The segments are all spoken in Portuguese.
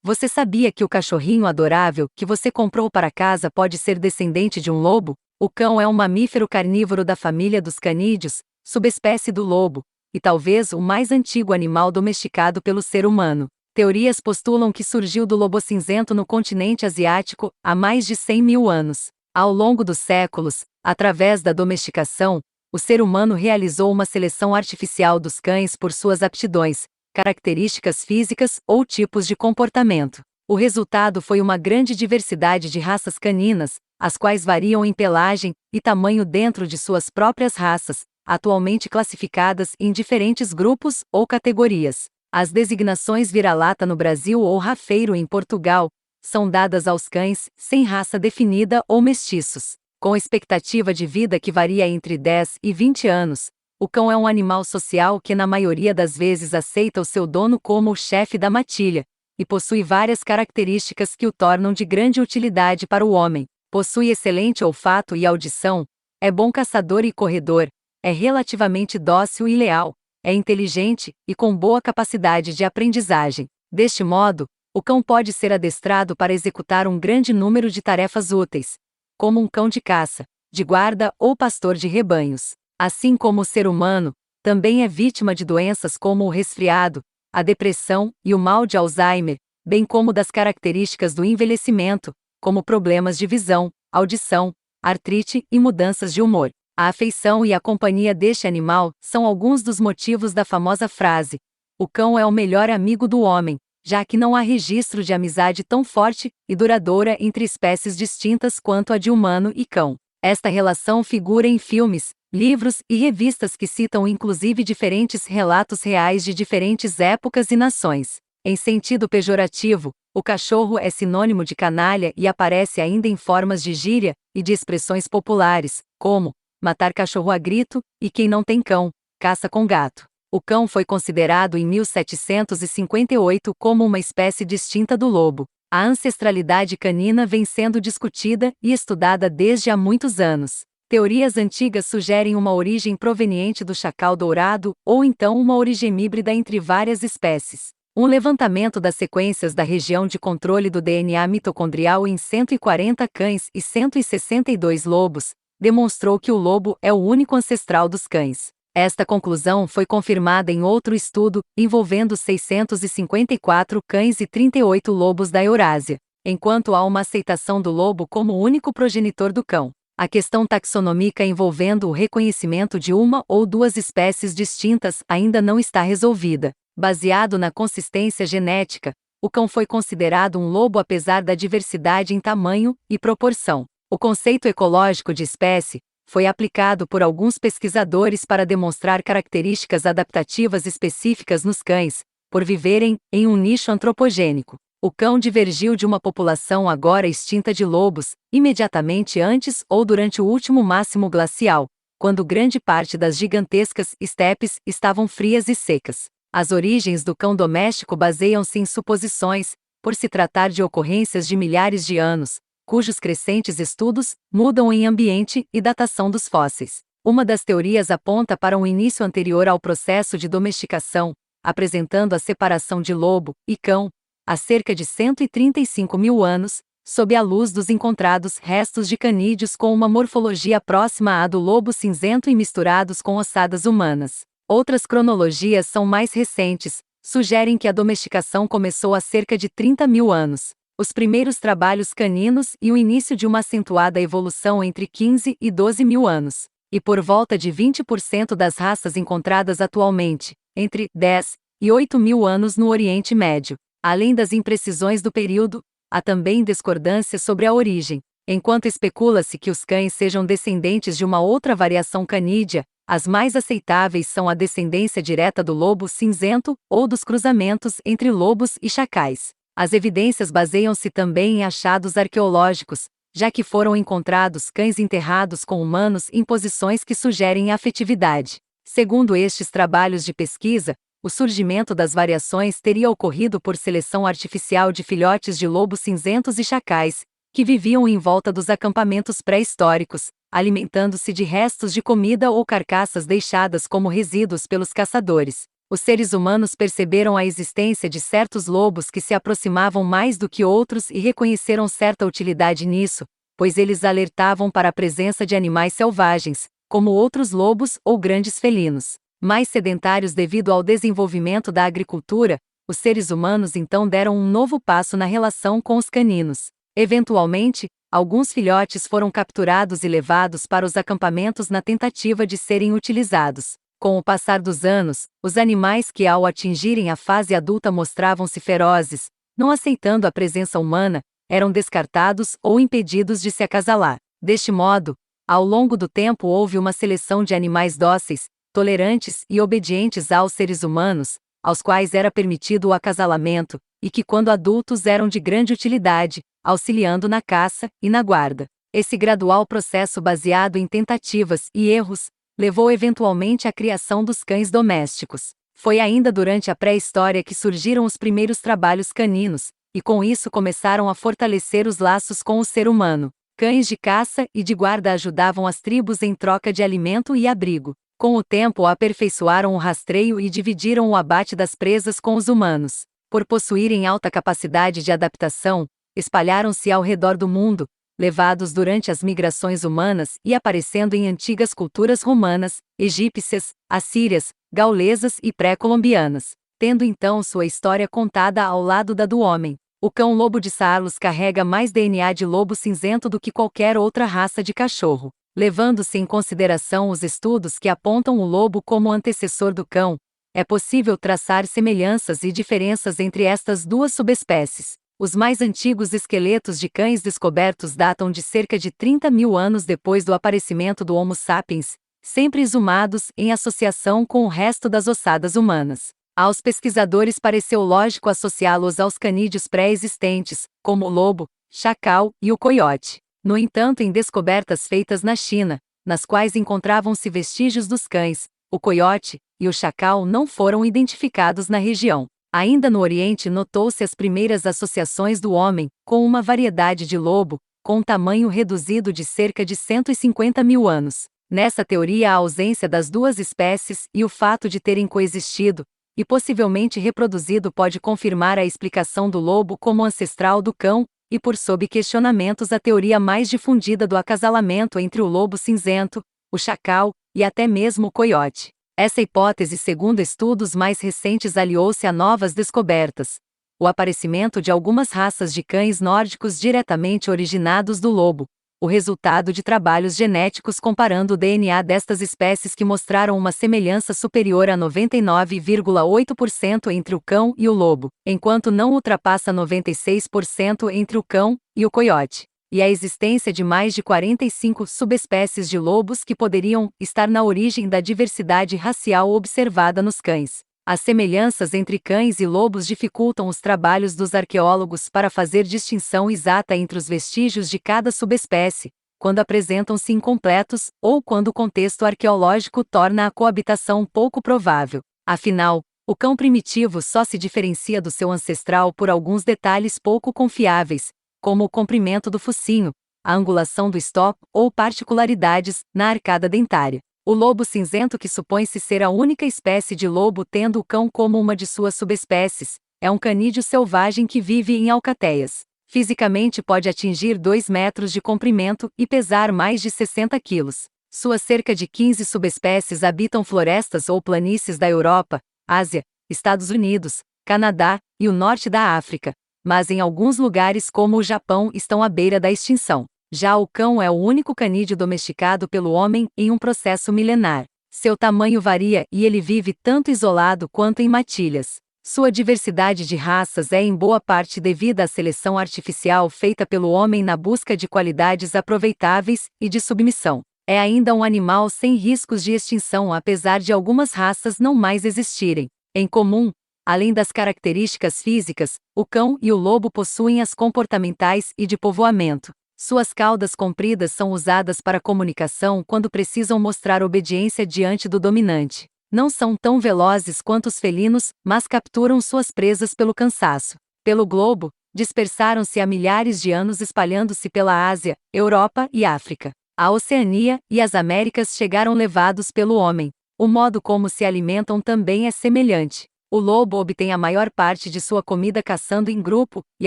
Você sabia que o cachorrinho adorável que você comprou para casa pode ser descendente de um lobo? O cão é um mamífero carnívoro da família dos canídeos, subespécie do lobo, e talvez o mais antigo animal domesticado pelo ser humano. Teorias postulam que surgiu do lobo cinzento no continente asiático há mais de 100 mil anos. Ao longo dos séculos, através da domesticação, o ser humano realizou uma seleção artificial dos cães por suas aptidões, características físicas ou tipos de comportamento. O resultado foi uma grande diversidade de raças caninas, as quais variam em pelagem e tamanho dentro de suas próprias raças, atualmente classificadas em diferentes grupos ou categorias. As designações vira-lata no Brasil ou rafeiro em Portugal são dadas aos cães sem raça definida ou mestiços. Com expectativa de vida que varia entre 10 e 20 anos, o cão é um animal social que na maioria das vezes aceita o seu dono como o chefe da matilha, e possui várias características que o tornam de grande utilidade para o homem. Possui excelente olfato e audição, é bom caçador e corredor, é relativamente dócil e leal, é inteligente e com boa capacidade de aprendizagem. Deste modo, o cão pode ser adestrado para executar um grande número de tarefas úteis, como um cão de caça, de guarda ou pastor de rebanhos. Assim como o ser humano, também é vítima de doenças como o resfriado, a depressão e o mal de Alzheimer, bem como das características do envelhecimento, como problemas de visão, audição, artrite e mudanças de humor. A afeição e a companhia deste animal são alguns dos motivos da famosa frase: "O cão é o melhor amigo do homem", já que não há registro de amizade tão forte e duradoura entre espécies distintas quanto a de humano e cão. Esta relação figura em filmes, livros e revistas que citam inclusive diferentes relatos reais de diferentes épocas e nações. Em sentido pejorativo, o cachorro é sinônimo de canalha e aparece ainda em formas de gíria e de expressões populares, como matar cachorro a grito e quem não tem cão, caça com gato. O cão foi considerado em 1758 como uma espécie distinta do lobo. A ancestralidade canina vem sendo discutida e estudada desde há muitos anos. Teorias antigas sugerem uma origem proveniente do chacal dourado ou então uma origem híbrida entre várias espécies. Um levantamento das sequências da região de controle do DNA mitocondrial em 140 cães e 162 lobos demonstrou que o lobo é o único ancestral dos cães. Esta conclusão foi confirmada em outro estudo, envolvendo 654 cães e 38 lobos da Eurásia, enquanto há uma aceitação do lobo como único progenitor do cão. A questão taxonômica envolvendo o reconhecimento de uma ou duas espécies distintas ainda não está resolvida. Baseado na consistência genética, o cão foi considerado um lobo apesar da diversidade em tamanho e proporção. O conceito ecológico de espécie foi aplicado por alguns pesquisadores para demonstrar características adaptativas específicas nos cães, por viverem em um nicho antropogênico. O cão divergiu de uma população agora extinta de lobos, imediatamente antes ou durante o último máximo glacial, quando grande parte das gigantescas estepes estavam frias e secas. As origens do cão doméstico baseiam-se em suposições, por se tratar de ocorrências de milhares de anos, cujos crescentes estudos mudam em ambiente e datação dos fósseis. Uma das teorias aponta para um início anterior ao processo de domesticação, apresentando a separação de lobo e cão, há cerca de 135 mil anos, sob a luz dos encontrados restos de canídeos com uma morfologia próxima à do lobo cinzento e misturados com ossadas humanas. Outras cronologias são mais recentes, sugerem que a domesticação começou há cerca de 30 mil anos. Os primeiros trabalhos caninos e o início de uma acentuada evolução entre 15 e 12 mil anos. E por volta de 20% das raças encontradas atualmente, entre 10 e 8 mil anos no Oriente Médio. Além das imprecisões do período, há também discordância sobre a origem. Enquanto especula-se que os cães sejam descendentes de uma outra variação canídea, as mais aceitáveis são a descendência direta do lobo cinzento ou dos cruzamentos entre lobos e chacais. As evidências baseiam-se também em achados arqueológicos, já que foram encontrados cães enterrados com humanos em posições que sugerem afetividade. Segundo estes trabalhos de pesquisa, o surgimento das variações teria ocorrido por seleção artificial de filhotes de lobos cinzentos e chacais, que viviam em volta dos acampamentos pré-históricos, alimentando-se de restos de comida ou carcaças deixadas como resíduos pelos caçadores. Os seres humanos perceberam a existência de certos lobos que se aproximavam mais do que outros e reconheceram certa utilidade nisso, pois eles alertavam para a presença de animais selvagens, como outros lobos ou grandes felinos. Mais sedentários devido ao desenvolvimento da agricultura, os seres humanos então deram um novo passo na relação com os caninos. Eventualmente, alguns filhotes foram capturados e levados para os acampamentos na tentativa de serem utilizados. Com o passar dos anos, os animais que ao atingirem a fase adulta mostravam-se ferozes, não aceitando a presença humana, eram descartados ou impedidos de se acasalar. Deste modo, ao longo do tempo houve uma seleção de animais dóceis, tolerantes e obedientes aos seres humanos, aos quais era permitido o acasalamento, e que quando adultos eram de grande utilidade, auxiliando na caça e na guarda. Esse gradual processo baseado em tentativas e erros, levou eventualmente à criação dos cães domésticos. Foi ainda durante a pré-história que surgiram os primeiros trabalhos caninos, e com isso começaram a fortalecer os laços com o ser humano. Cães de caça e de guarda ajudavam as tribos em troca de alimento e abrigo. Com o tempo aperfeiçoaram o rastreio e dividiram o abate das presas com os humanos. Por possuírem alta capacidade de adaptação, espalharam-se ao redor do mundo, levados durante as migrações humanas e aparecendo em antigas culturas romanas, egípcias, assírias, gaulesas e pré-colombianas, tendo então sua história contada ao lado da do homem. O cão-lobo de Saarlos carrega mais DNA de lobo cinzento do que qualquer outra raça de cachorro. Levando-se em consideração os estudos que apontam o lobo como antecessor do cão, é possível traçar semelhanças e diferenças entre estas duas subespécies. Os mais antigos esqueletos de cães descobertos datam de cerca de 30 mil anos depois do aparecimento do Homo sapiens, sempre exumados em associação com o resto das ossadas humanas. Aos pesquisadores pareceu lógico associá-los aos canídeos pré-existentes, como o lobo, chacal e o coiote. No entanto, em descobertas feitas na China, nas quais encontravam-se vestígios dos cães, o coiote e o chacal não foram identificados na região. Ainda no Oriente notou-se as primeiras associações do homem, com uma variedade de lobo, com um tamanho reduzido de cerca de 150 mil anos. Nessa teoria a ausência das duas espécies e o fato de terem coexistido, e possivelmente reproduzido pode confirmar a explicação do lobo como ancestral do cão, e por sob questionamentos a teoria mais difundida do acasalamento entre o lobo cinzento, o chacal, e até mesmo o coiote. Essa hipótese, segundo estudos mais recentes, aliou-se a novas descobertas. O aparecimento de algumas raças de cães nórdicos diretamente originados do lobo, o resultado de trabalhos genéticos comparando o DNA destas espécies que mostraram uma semelhança superior a 99,8% entre o cão e o lobo, enquanto não ultrapassa 96% entre o cão e o coiote. E a existência de mais de 45 subespécies de lobos que poderiam estar na origem da diversidade racial observada nos cães. As semelhanças entre cães e lobos dificultam os trabalhos dos arqueólogos para fazer distinção exata entre os vestígios de cada subespécie, quando apresentam-se incompletos ou quando o contexto arqueológico torna a coabitação pouco provável. Afinal, o cão primitivo só se diferencia do seu ancestral por alguns detalhes pouco confiáveis, como o comprimento do focinho, a angulação do stop ou particularidades na arcada dentária. O lobo cinzento, que supõe-se ser a única espécie de lobo tendo o cão como uma de suas subespécies, é um canídeo selvagem que vive em alcateias. Fisicamente pode atingir 2 metros de comprimento e pesar mais de 60 quilos. Suas cerca de 15 subespécies habitam florestas ou planícies da Europa, Ásia, Estados Unidos, Canadá e o norte da África, mas em alguns lugares como o Japão estão à beira da extinção. Já o cão é o único canídeo domesticado pelo homem em um processo milenar. Seu tamanho varia e ele vive tanto isolado quanto em matilhas. Sua diversidade de raças é em boa parte devida à seleção artificial feita pelo homem na busca de qualidades aproveitáveis e de submissão. É ainda um animal sem riscos de extinção apesar de algumas raças não mais existirem. Em comum, além das características físicas, o cão e o lobo possuem as comportamentais e de povoamento. Suas caudas compridas são usadas para comunicação quando precisam mostrar obediência diante do dominante. Não são tão velozes quanto os felinos, mas capturam suas presas pelo cansaço. Pelo globo, dispersaram-se há milhares de anos espalhando-se pela Ásia, Europa e África. A Oceania e as Américas chegaram levados pelo homem. O modo como se alimentam também é semelhante. O lobo obtém a maior parte de sua comida caçando em grupo e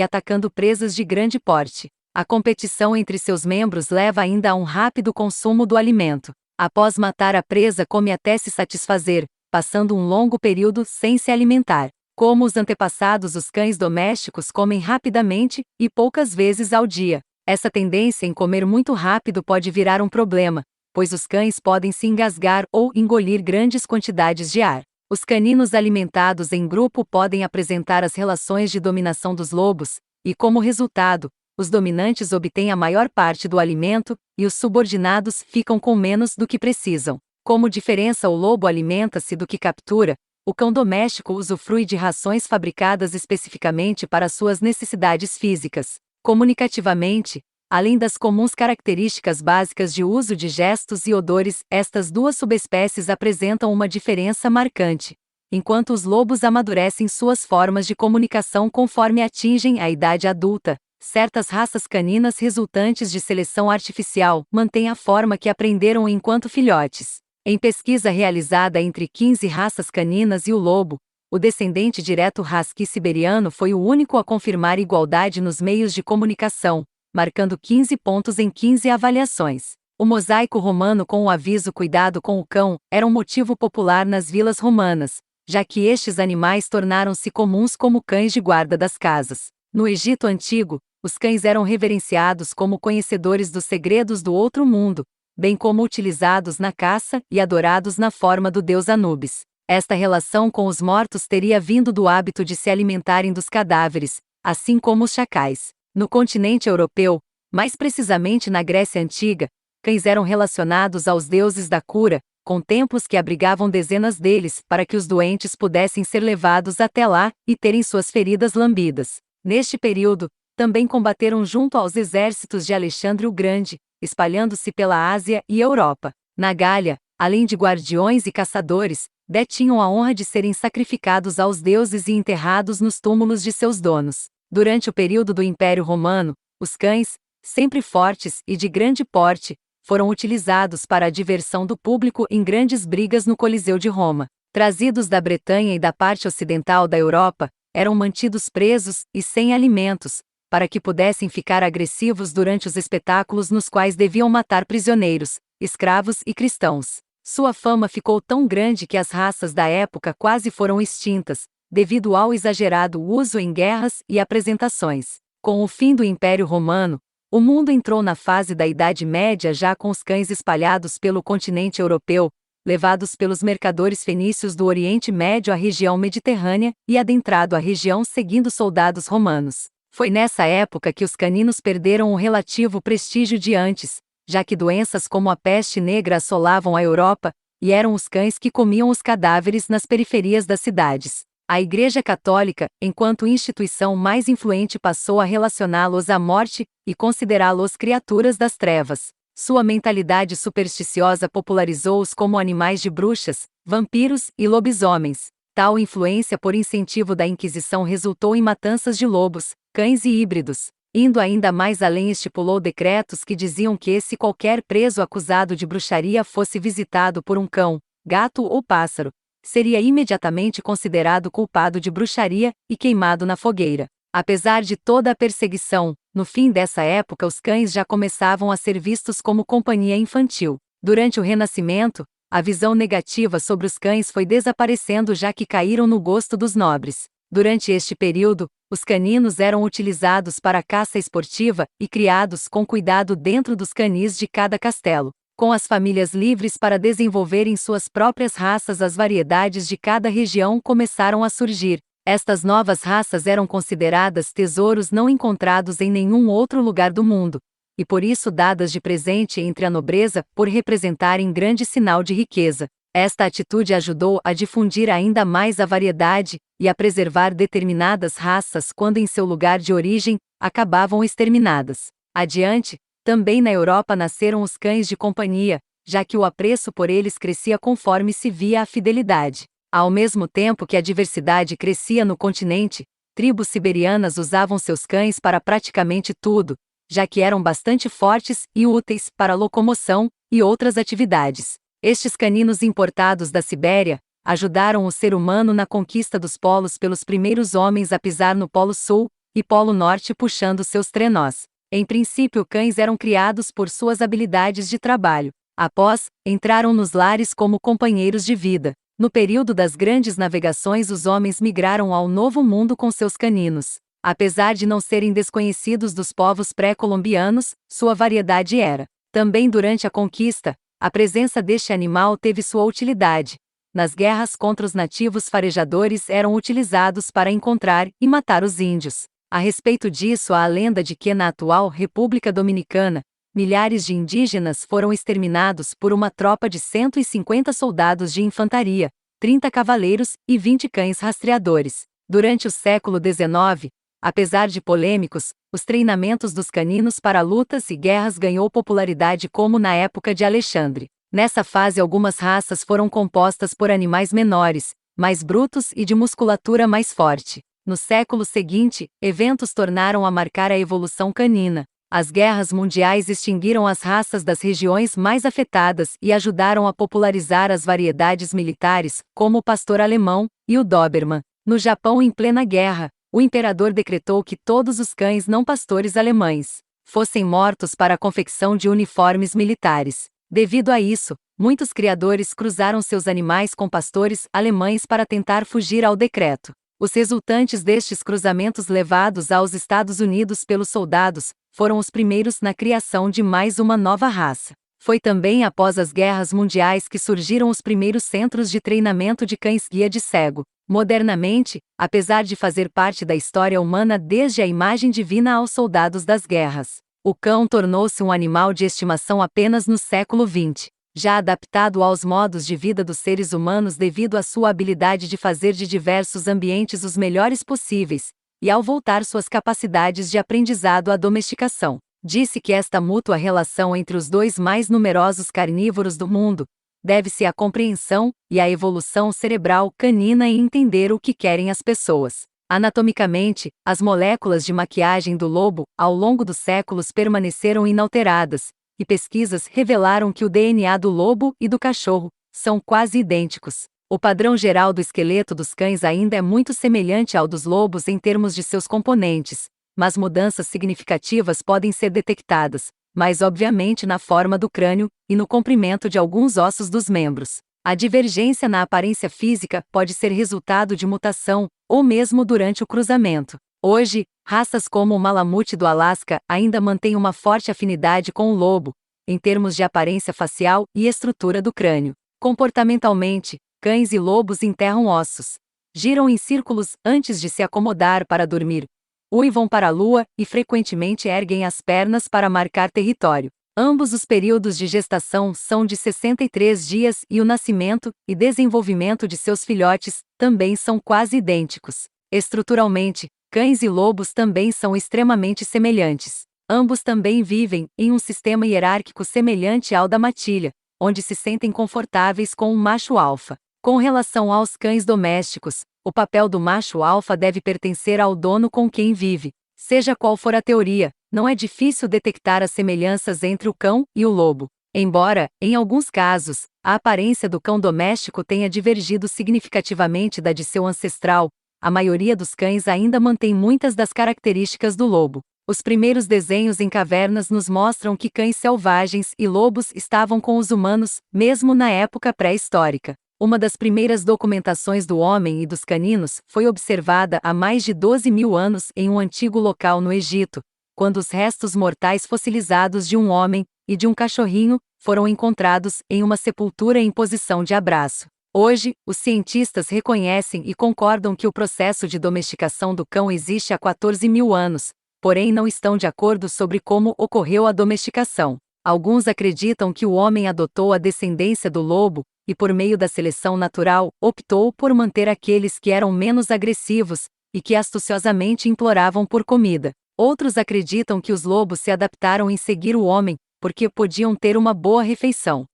atacando presas de grande porte. A competição entre seus membros leva ainda a um rápido consumo do alimento. Após matar a presa, come até se satisfazer, passando um longo período sem se alimentar. Como os antepassados, os cães domésticos comem rapidamente e poucas vezes ao dia. Essa tendência em comer muito rápido pode virar um problema, pois os cães podem se engasgar ou engolir grandes quantidades de ar. Os caninos alimentados em grupo podem apresentar as relações de dominação dos lobos, e como resultado, os dominantes obtêm a maior parte do alimento, e os subordinados ficam com menos do que precisam. Como diferença, o lobo alimenta-se do que captura, o cão doméstico usufrui de rações fabricadas especificamente para suas necessidades físicas. Comunicativamente, além das comuns características básicas de uso de gestos e odores, estas duas subespécies apresentam uma diferença marcante. Enquanto os lobos amadurecem suas formas de comunicação conforme atingem a idade adulta, certas raças caninas resultantes de seleção artificial mantêm a forma que aprenderam enquanto filhotes. Em pesquisa realizada entre 15 raças caninas e o lobo, o descendente direto husky siberiano foi o único a confirmar igualdade nos meios de comunicação, marcando 15 pontos em 15 avaliações. O mosaico romano com o aviso "Cuidado com o cão" era um motivo popular nas vilas romanas, já que estes animais tornaram-se comuns como cães de guarda das casas. No Egito Antigo, os cães eram reverenciados como conhecedores dos segredos do outro mundo, bem como utilizados na caça e adorados na forma do deus Anubis. Esta relação com os mortos teria vindo do hábito de se alimentarem dos cadáveres, assim como os chacais. No continente europeu, mais precisamente na Grécia Antiga, cães eram relacionados aos deuses da cura, com templos que abrigavam dezenas deles para que os doentes pudessem ser levados até lá e terem suas feridas lambidas. Neste período, também combateram junto aos exércitos de Alexandre o Grande, espalhando-se pela Ásia e Europa. Na Gália, além de guardiões e caçadores, detinham a honra de serem sacrificados aos deuses e enterrados nos túmulos de seus donos. Durante o período do Império Romano, os cães, sempre fortes e de grande porte, foram utilizados para a diversão do público em grandes brigas no Coliseu de Roma. Trazidos da Bretanha e da parte ocidental da Europa, eram mantidos presos e sem alimentos, para que pudessem ficar agressivos durante os espetáculos nos quais deviam matar prisioneiros, escravos e cristãos. Sua fama ficou tão grande que as raças da época quase foram extintas, devido ao exagerado uso em guerras e apresentações. Com o fim do Império Romano, o mundo entrou na fase da Idade Média já com os cães espalhados pelo continente europeu, levados pelos mercadores fenícios do Oriente Médio à região mediterrânea e adentrado a região seguindo soldados romanos. Foi nessa época que os caninos perderam o relativo prestígio de antes, já que doenças como a peste negra assolavam a Europa, e eram os cães que comiam os cadáveres nas periferias das cidades. A Igreja Católica, enquanto instituição mais influente, passou a relacioná-los à morte e considerá-los criaturas das trevas. Sua mentalidade supersticiosa popularizou-os como animais de bruxas, vampiros e lobisomens. Tal influência por incentivo da Inquisição resultou em matanças de lobos, cães e híbridos. Indo ainda mais além, estipulou decretos que diziam que se qualquer preso acusado de bruxaria fosse visitado por um cão, gato ou pássaro, seria imediatamente considerado culpado de bruxaria e queimado na fogueira. Apesar de toda a perseguição, no fim dessa época os cães já começavam a ser vistos como companhia infantil. Durante o Renascimento, a visão negativa sobre os cães foi desaparecendo já que caíram no gosto dos nobres. Durante este período, os caninos eram utilizados para caça esportiva e criados com cuidado dentro dos canis de cada castelo. Com as famílias livres para desenvolverem suas próprias raças, as variedades de cada região começaram a surgir. Estas novas raças eram consideradas tesouros não encontrados em nenhum outro lugar do mundo, e por isso dadas de presente entre a nobreza por representarem grande sinal de riqueza. Esta atitude ajudou a difundir ainda mais a variedade e a preservar determinadas raças quando em seu lugar de origem acabavam exterminadas. Adiante, também na Europa nasceram os cães de companhia, já que o apreço por eles crescia conforme se via a fidelidade. Ao mesmo tempo que a diversidade crescia no continente, tribos siberianas usavam seus cães para praticamente tudo, já que eram bastante fortes e úteis para locomoção e outras atividades. Estes caninos importados da Sibéria ajudaram o ser humano na conquista dos polos pelos primeiros homens a pisar no Polo Sul e Polo Norte puxando seus trenós. Em princípio, cães eram criados por suas habilidades de trabalho. Após, entraram nos lares como companheiros de vida. No período das grandes navegações, os homens migraram ao Novo Mundo com seus caninos. Apesar de não serem desconhecidos dos povos pré-colombianos, sua variedade era. Também durante a conquista, a presença deste animal teve sua utilidade. Nas guerras contra os nativos, farejadores eram utilizados para encontrar e matar os índios. A respeito disso, há a lenda de que na atual República Dominicana, milhares de indígenas foram exterminados por uma tropa de 150 soldados de infantaria, 30 cavaleiros e 20 cães rastreadores. Durante o século XIX, apesar de polêmicos, os treinamentos dos caninos para lutas e guerras ganhou popularidade como na época de Alexandre. Nessa fase, algumas raças foram compostas por animais menores, mais brutos e de musculatura mais forte. No século seguinte, eventos tornaram a marcar a evolução canina. As guerras mundiais extinguiram as raças das regiões mais afetadas e ajudaram a popularizar as variedades militares, como o pastor alemão e o Doberman. No Japão, em plena guerra, o imperador decretou que todos os cães não pastores alemães fossem mortos para a confecção de uniformes militares. Devido a isso, muitos criadores cruzaram seus animais com pastores alemães para tentar fugir ao decreto. Os resultantes destes cruzamentos levados aos Estados Unidos pelos soldados foram os primeiros na criação de mais uma nova raça. Foi também após as guerras mundiais que surgiram os primeiros centros de treinamento de cães-guia de cego. Modernamente, apesar de fazer parte da história humana desde a imagem divina aos soldados das guerras, o cão tornou-se um animal de estimação apenas no século XX. Já adaptado aos modos de vida dos seres humanos devido à sua habilidade de fazer de diversos ambientes os melhores possíveis, e ao voltar suas capacidades de aprendizado à domesticação. Disse que esta mútua relação entre os dois mais numerosos carnívoros do mundo deve-se à compreensão e à evolução cerebral canina e entender o que querem as pessoas. Anatomicamente, as moléculas de maquiagem do lobo, ao longo dos séculos, permaneceram inalteradas, e pesquisas revelaram que o DNA do lobo e do cachorro são quase idênticos. O padrão geral do esqueleto dos cães ainda é muito semelhante ao dos lobos em termos de seus componentes, mas mudanças significativas podem ser detectadas, mais obviamente na forma do crânio e no comprimento de alguns ossos dos membros. A divergência na aparência física pode ser resultado de mutação, ou mesmo durante o cruzamento. Hoje, raças como o Malamute do Alasca ainda mantêm uma forte afinidade com o lobo, em termos de aparência facial e estrutura do crânio. Comportamentalmente, cães e lobos enterram ossos, giram em círculos antes de se acomodar para dormir, uivam para a lua e frequentemente erguem as pernas para marcar território. Ambos os períodos de gestação são de 63 dias e o nascimento e desenvolvimento de seus filhotes também são quase idênticos. Estruturalmente, cães e lobos também são extremamente semelhantes. Ambos também vivem em um sistema hierárquico semelhante ao da matilha, onde se sentem confortáveis com um macho alfa. Com relação aos cães domésticos, o papel do macho alfa deve pertencer ao dono com quem vive. Seja qual for a teoria, não é difícil detectar as semelhanças entre o cão e o lobo. Embora, em alguns casos, a aparência do cão doméstico tenha divergido significativamente da de seu ancestral, a maioria dos cães ainda mantém muitas das características do lobo. Os primeiros desenhos em cavernas nos mostram que cães selvagens e lobos estavam com os humanos, mesmo na época pré-histórica. Uma das primeiras documentações do homem e dos caninos foi observada há mais de 12 mil anos em um antigo local no Egito, quando os restos mortais fossilizados de um homem e de um cachorrinho foram encontrados em uma sepultura em posição de abraço. Hoje, os cientistas reconhecem e concordam que o processo de domesticação do cão existe há 14 mil anos, porém não estão de acordo sobre como ocorreu a domesticação. Alguns acreditam que o homem adotou a descendência do lobo, e por meio da seleção natural, optou por manter aqueles que eram menos agressivos, e que astuciosamente imploravam por comida. Outros acreditam que os lobos se adaptaram em seguir o homem, porque podiam ter uma boa refeição.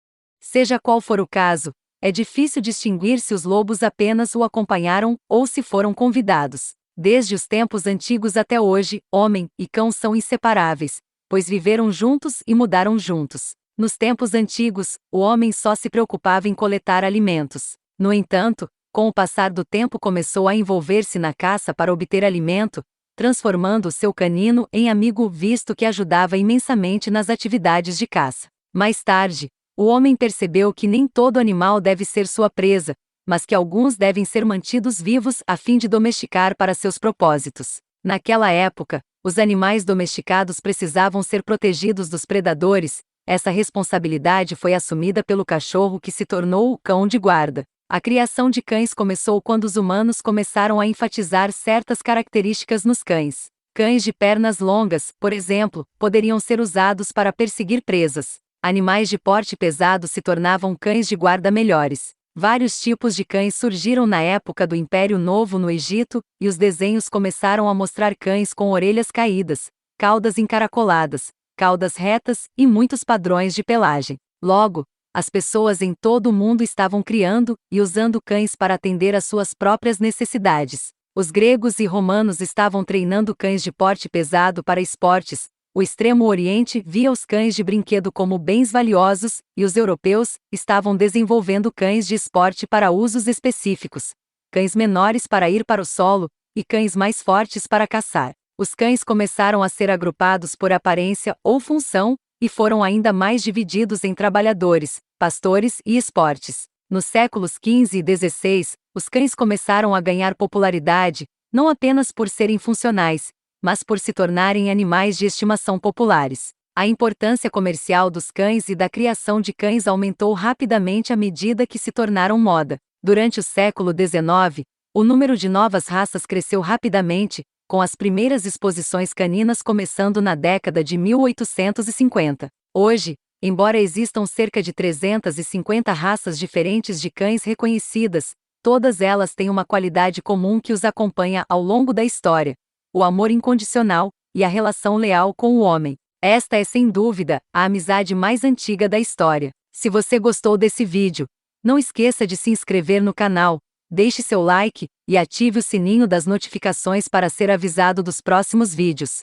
Seja qual for o caso, é difícil distinguir se os lobos apenas o acompanharam ou se foram convidados. Desde os tempos antigos até hoje, homem e cão são inseparáveis, pois viveram juntos e mudaram juntos. Nos tempos antigos, o homem só se preocupava em coletar alimentos. No entanto, com o passar do tempo começou a envolver-se na caça para obter alimento, transformando seu canino em amigo visto que ajudava imensamente nas atividades de caça. Mais tarde, o homem percebeu que nem todo animal deve ser sua presa, mas que alguns devem ser mantidos vivos a fim de domesticar para seus propósitos. Naquela época, os animais domesticados precisavam ser protegidos dos predadores. Essa responsabilidade foi assumida pelo cachorro que se tornou o cão de guarda. A criação de cães começou quando os humanos começaram a enfatizar certas características nos cães. Cães de pernas longas, por exemplo, poderiam ser usados para perseguir presas. Animais de porte pesado se tornavam cães de guarda melhores. Vários tipos de cães surgiram na época do Império Novo no Egito, e os desenhos começaram a mostrar cães com orelhas caídas, caudas encaracoladas, caudas retas e muitos padrões de pelagem. Logo, as pessoas em todo o mundo estavam criando e usando cães para atender às suas próprias necessidades. Os gregos e romanos estavam treinando cães de porte pesado para esportes. O Extremo Oriente via os cães de brinquedo como bens valiosos, e os europeus estavam desenvolvendo cães de esporte para usos específicos. Cães menores para ir para o solo, e cães mais fortes para caçar. Os cães começaram a ser agrupados por aparência ou função, e foram ainda mais divididos em trabalhadores, pastores e esportes. Nos séculos XV e XVI, os cães começaram a ganhar popularidade, não apenas por serem funcionais, mas por se tornarem animais de estimação populares. A importância comercial dos cães e da criação de cães aumentou rapidamente à medida que se tornaram moda. Durante o século XIX, o número de novas raças cresceu rapidamente, com as primeiras exposições caninas começando na década de 1850. Hoje, embora existam cerca de 350 raças diferentes de cães reconhecidas, todas elas têm uma qualidade comum que os acompanha ao longo da história: o amor incondicional e a relação leal com o homem. Esta é sem dúvida a amizade mais antiga da história. Se você gostou desse vídeo, não esqueça de se inscrever no canal, deixe seu like e ative o sininho das notificações para ser avisado dos próximos vídeos.